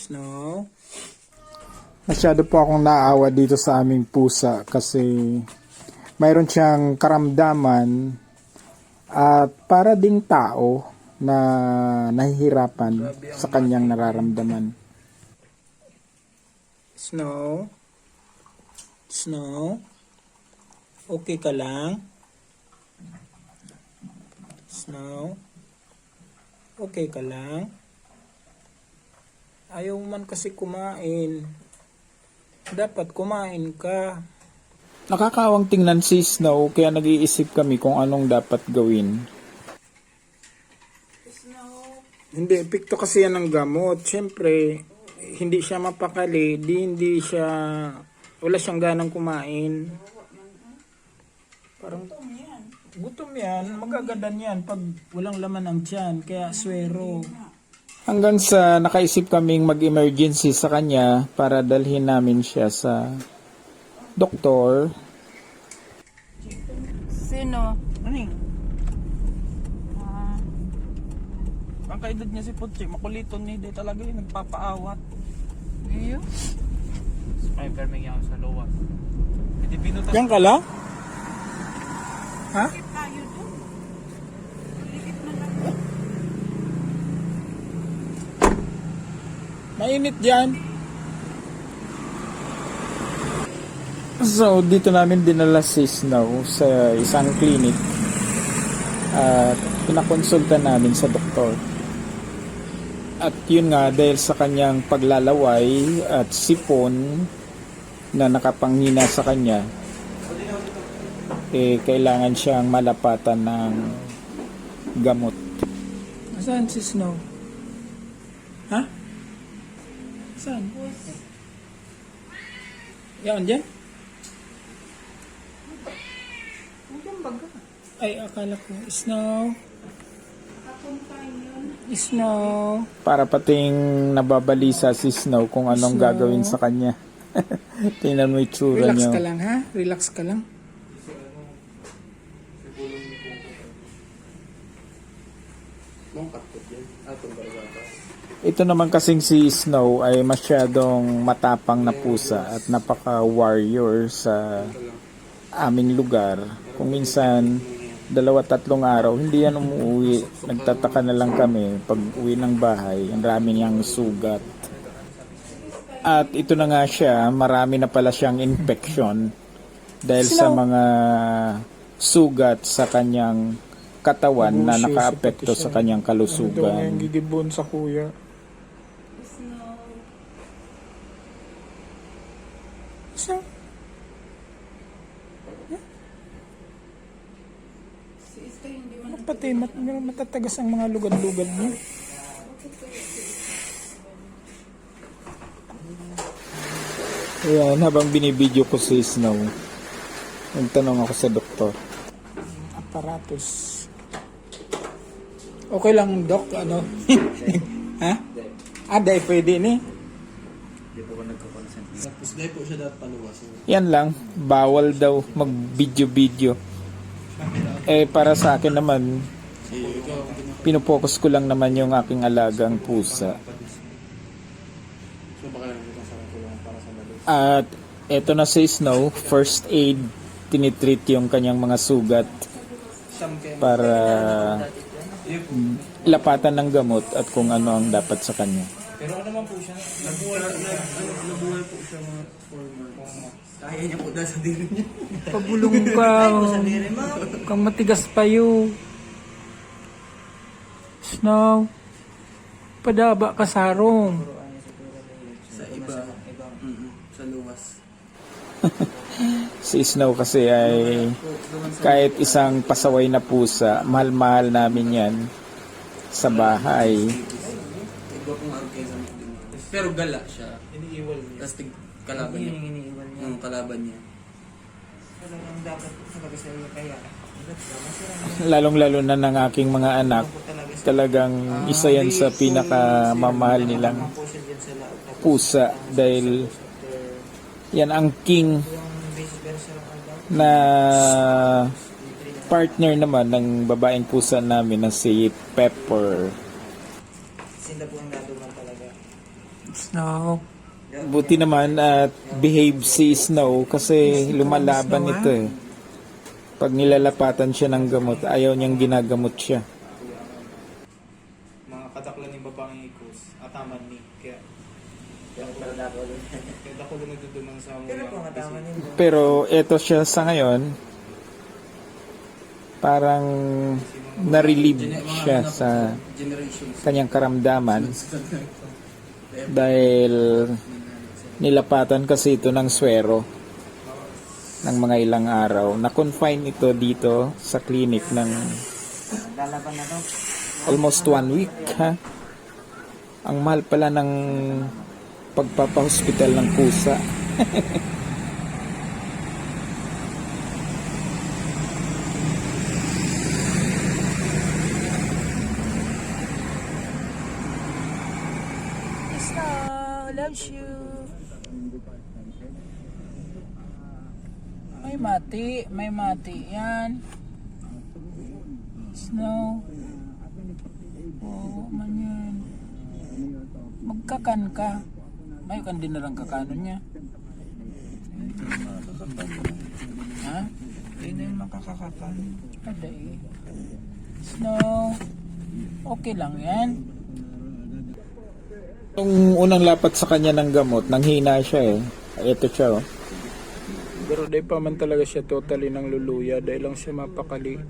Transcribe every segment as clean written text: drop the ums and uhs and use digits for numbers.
Snow. Masyado po akong naawa dito sa aming pusa kasi mayroon siyang karamdaman at para ding tao na nahihirapan sa kanyang nararamdaman. Snow. Snow. Okay ka lang? Snow. Okay ka lang? Ayaw man kasi kumain. Dapat kumain ka. Nakakawang tingnan si Snow kaya nag-iisip kami kung anong dapat gawin. Hindi, epekto kasi yan ng gamot. Siyempre, hindi siya mapakali, hindi siya, wala siyang ganang kumain. Parang, gutom yan, magagadan yan pag walang laman ang tiyan, kaya swero. Hanggang sa nakaisip kaming mag-emergency sa kanya para dalhin namin siya sa doktor. Sino? Ano yun? Ang kaedad niya si Putsi, makuliton ni Day talaga yun, nagpapaawat. Iyo? May perming yan sa luwas. Yan ka lang? Ha? Tayo doon. Mainit dyan. So, dito namin dinala si Snow sa isang clinic at pinakonsulta namin sa doktor. At yun nga, dahil sa kanyang paglalaway at sipon na nakapangina sa kanya, kailangan siyang malapatan ng gamot. Saan si Snow? Ha? Saan? Yan, dyan? Ay, akala ko. Snow. Snow. Para pating nababalisa si Snow kung anong Snow. gagawin sa kanya. Tingnan mo yung tsura Relax niyo. ka lang, ha? Relax ka lang. Ito naman kasing si Snow ay masyadong matapang na pusa at napaka-warrior sa aming lugar. Kung minsan, 2-3 araw, hindi yan umuwi. Nagtataka na lang kami pag uwi ng bahay. Ang dami niyang sugat. At ito na nga siya, marami na pala siyang infection dahil sa mga sugat sa kanyang katawan na nakaapekto sa kanyang Ito kalusugan. yung gigibon sa kuya. Snow. Pati matatagas ang mga lugad-lugad niya. Ayan, habang binibideo ko si Snow, nagtanong ako sa doktor. Aparatos. Okay lang, Doc, ano? Ha? Day, pwede ni. Tapos dahil po siya dapat paluwas. Yan lang, bawal daw mag-video-video. Para sa akin naman, pinupokus ko lang naman yung aking alagang pusa. So baka lang ito sa kulungan para sa malos. At eto na si Snow, first aid, tinitreat yung kanyang mga sugat para lapatan ng gamot at kung ano ang dapat sa kanya. Pero ano naman po siya, nabuhay po siya mga 4 months. Kaya niya po dahil sa diri niya. Pagulong ka. Kang matigas pa yun. Snow. Padaba ka sarong. Sa iba. Sa luwas. Si Snow kasi ay kahit isang pasaway na pusa, mahal-mahal namin yan sa bahay. Iba pong arkesa mo din. Pero gala siya. Iniiwal niya. Tapos kalaban niya. Iniiwal niya. Kalaban niya. Lalong-lalo na ng aking mga anak, talagang isa yan sa pinakamamahal nilang pusa dahil yan ang king na partner naman ng babaeng pusa namin na si Pepper. Snow. Buti naman at behave si Snow kasi lumalaban ito eh. Pag nilalapatan siya ng gamot, ayaw niyang ginagamot siya. Mga kataklan ni babaeng ikos, ataman ni. Kaya ako lang nagdudumang sa mga. Pero eto siya sa ngayon, parang na-relieve siya sa Generations. kanyang karamdaman dahil nilapatan kasi ito ng swero ng mga ilang araw. Na-confine ito dito sa clinic ng almost 1 week. Ha? Ang mahal pala ng pagpapahospital ng pusa. Snow, loves you. May mati yan. Snow. Oo, man yan. Magkakan ka. May kan din na lang kakanon niya. Ha? Hindi na yung makakakakan. Ada eh. Snow. Okay lang yan. Nung unang lapat sa kanya ng gamot, nanghina siya eh. Ito siya oh. Pero di pa man talaga siya totally nang luluya dahil lang siya mapakali.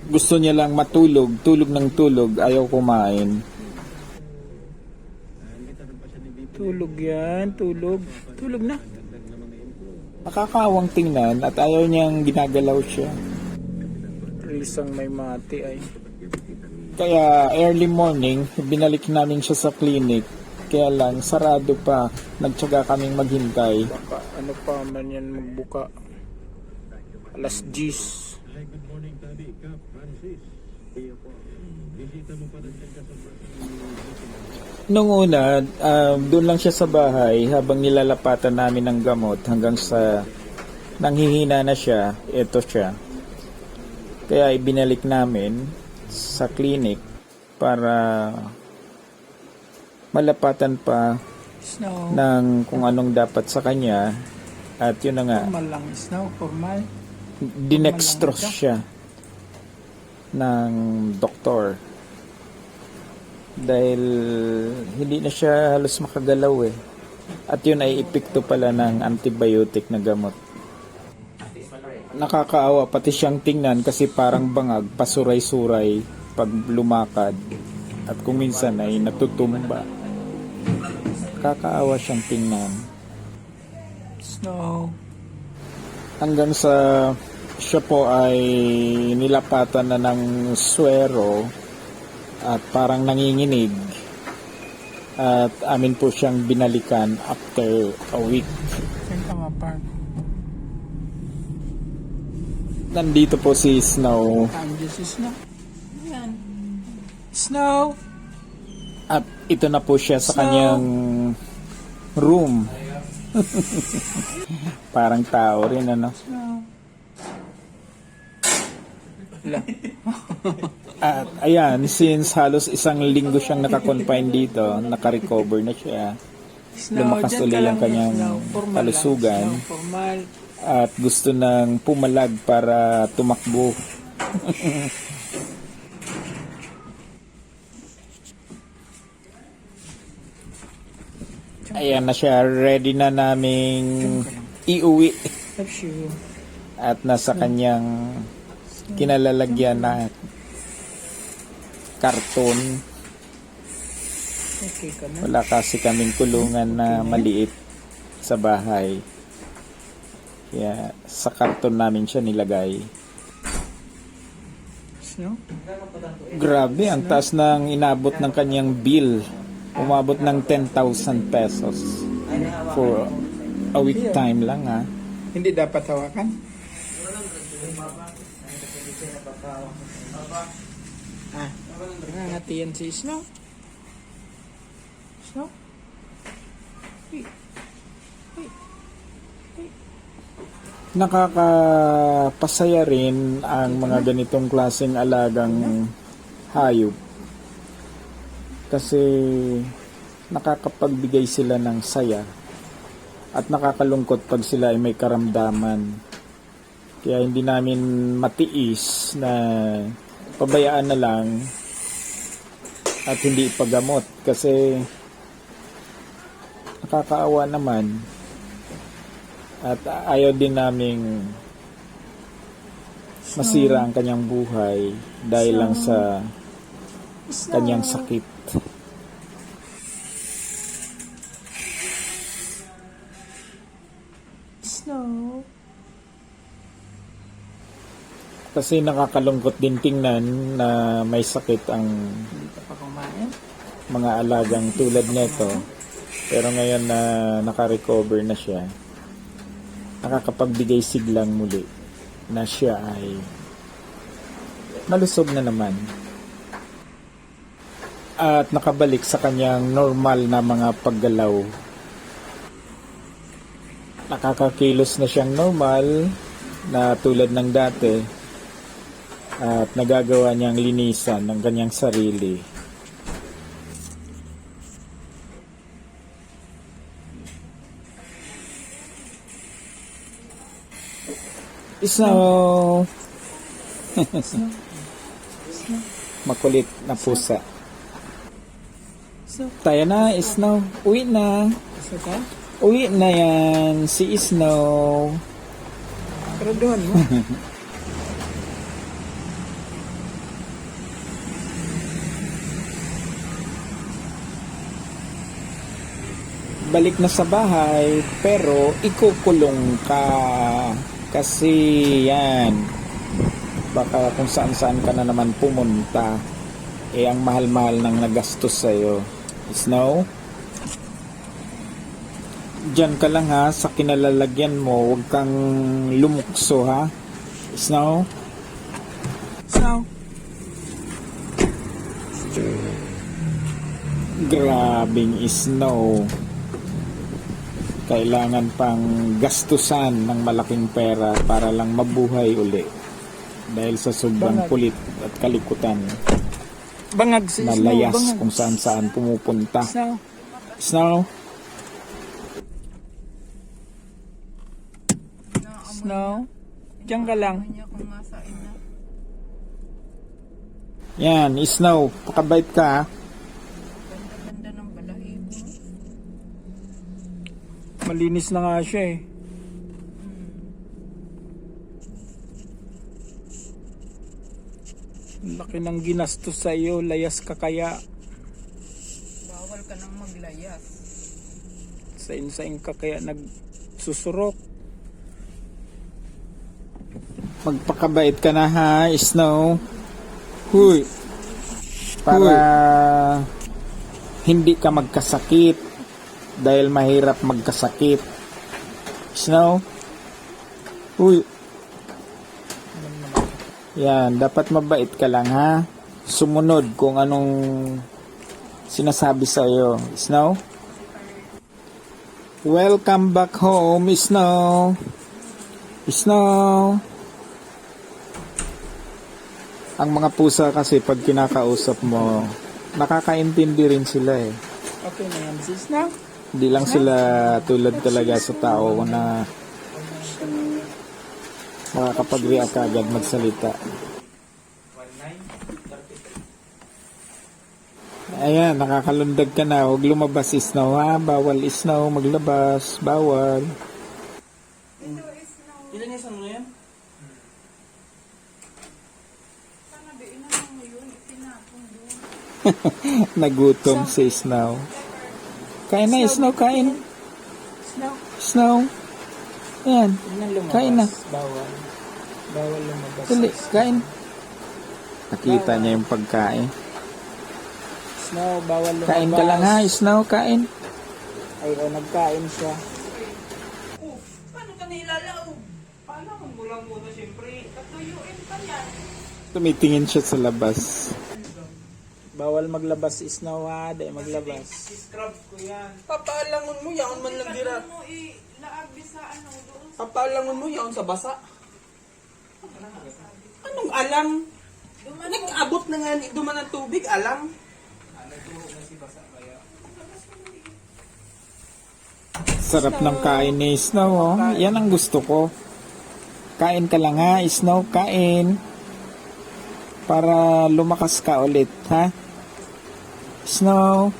Gusto niya lang matulog, tulog ng tulog, ayaw kumain. Tulog yan, tulog. Tulog na. Nakakawang tingnan at ayaw niyang ginagalaw siya. Isang may mati ay. Kaya early morning, binalik namin siya sa clinic. Kaya lang, sarado pa. Nagtsaga kaming maghintay. Baka ano pa man yan magbuka. Alas 10. Nung una, doon lang siya sa bahay habang nilalapatan namin ng gamot hanggang sa nanghihina na siya, eto siya. Kaya ibinalik namin sa clinic para malapatan pa Snow. ng kung anong dapat sa kanya. At yun na nga, Formal lang. Snow, formal. dinextrose siya ng doktor. Dahil hindi na siya halos makagalaw eh. At yun ay epekto pala ng antibiotic na gamot. Nakakaawa pati siyang tingnan kasi parang bangag, pasuray-suray pag lumakad. At kung minsan ay natutumba. Nakakaawa siyang tingnan. Snow. Hanggang sa siya po ay nilapatan na ng swero at parang nanginginig at amin po siyang binalikan after a week. Saan ka ma-park? Nandito po si Snow Andiyan si Snow. Yan. Snow. at ito na po siya sa Snow. kanyang room. Parang tao rin ano. Snow. At ayan, since halos isang linggo siyang nakakonfine dito, nakarecover na siya. Snow, Lumakas dyan uli ka ang lang, kanyang Snow. Formal lang. kalusugan. Snow, formal. At gusto nang pumalag para tumakbo. Ayan na siya, ready na naming iuwi Loves you. at nasa kanyang kinalalagyan na karton. Okay ka na. Wala kasi kaming kulungan na maliit sa bahay. Kaya sa karton namin siya nilagay. Snow. Grabe, ang taas ng inabot ng kanyang bill. Umabot ng 10,000 pesos for a week time lang ha. Hindi dapat hawakan. Ah, nangangatiyan si Snow. Snow? Nakakapasaya rin ang mga ganitong klaseng alagang hayop. Kasi nakakapagbigay sila ng saya at nakakalungkot pag sila ay may karamdaman. Kaya hindi namin matiis na pabayaan na lang at hindi ipagamot kasi nakakaawa naman at ayaw din naming masira ang kanyang buhay dahil lang sa kanyang sakit. Snow. Kasi nakakalungkot din tingnan na may sakit ang Hindi ka pa kumain? mga alagang tulad nito. Pero ngayon na naka-recover na siya, nakakapagbigay siglang muli na siya ay malusog na naman. At nakabalik sa kanyang normal na mga paggalaw. Nakakakilos na siyang normal na tulad ng dati at nagagawa niyang linisan ng kanyang sarili. So, makulit na pusa. Tayo na, Snow. Uwi na. Isa ka? Uwi na yan, si Snow. Pero doon mo. Balik na sa bahay, pero ikukulong ka. Kasi yan, baka kung saan-saan ka na naman pumunta, eh ang mahal-mahal ng nagastos sa'yo. Snow? Diyan ka lang ha, sa kinalalagyan mo, huwag kang lumukso ha. Snow? Snow. Grabing Snow. Kailangan pang gastusan ng malaking pera para lang mabuhay uli. Dahil sa sobrang kulit at kalikutan Bangag si na Snow, layas bangag. kung saan-saan pumupunta. Snow. Snow? Snow. Diyan ka lang. Yan, Snow, pakabait ka ha. Malinis na nga siya eh. Laki ng ginastos sa iyo, layas ka kaya. Bawal ka nang maglayas. Sain-sain ka kaya nagsusurok. Magpakabait ka na ha, Snow. Huy. Para hindi ka magkasakit. Dahil mahirap magkasakit. Snow? Huy. Yan, dapat mabait ka lang ha. Sumunod kung anong sinasabi sa iyo. Snow? Welcome back home, Snow. Snow. Ang mga pusa kasi pag kinakausap mo, nakakaintindi rin sila eh. Okay na yan sis na. Hindi lang sila tulad talaga sa tao na makakapag-react agad magsalita. Ayan, nakakalundag ka na. Huwag lumabas, Snow ha. Bawal, Snow. Maglabas. Bawal. Ilinisan mo na yan? Nagutom si Snow. Kain na, Snow. Kain. Snow. Snow. Ayan. Huwag nang lumabas. Kain na. Bawal. Bawal lumabas. Dali, kain. Nakita niya yung pagkain. Snow, bawal lumabas. Kain ka lang ha, Snow. Kain. Ay, nagkain siya. Paano ka nilalaog? Paano kung bulang muna siyempre? Katuyuin pa yan. Tumitingin siya sa labas. Bawal maglabas Snow ha. Dahil maglabas. Scrub ko yan. Papalangon mo yaon man lang dira. mo ilaagi sa ano doon. Papalangon mo yaon sa basa. Anong alam? Nag-abot na nga ni duman ng tubig, alam? Sarap ng kain ni Snow, oh. Yan ang gusto ko. Kain ka lang ha, Snow, kain. Para lumakas ka ulit, ha? Snow.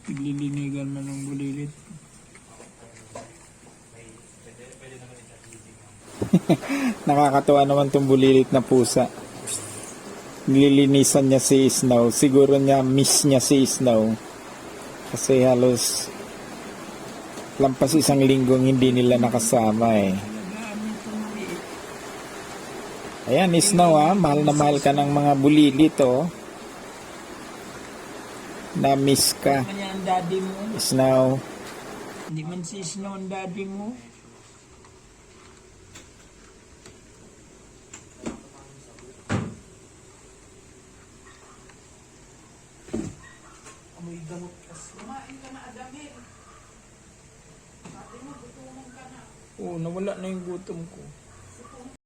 Lilinigan mo ng bulilit. Nakakatuwa naman tong bulilit na pusa. Nililinisan niya si Snow. Siguro niya miss niya si Snow. Kasi halos lampas isang linggong hindi nila nakasama eh. Ayan, Snow ah. Mahal na mahal ka ng mga bulilit oh. Na-miss ka, Kanya ang daddy mo. Snow. Hindi man si Snow ang daddy mo. Kumain ka na, Adamil. Sabi mo, gutuman ka na. Oo, nawala na yung gutom ko. Gutom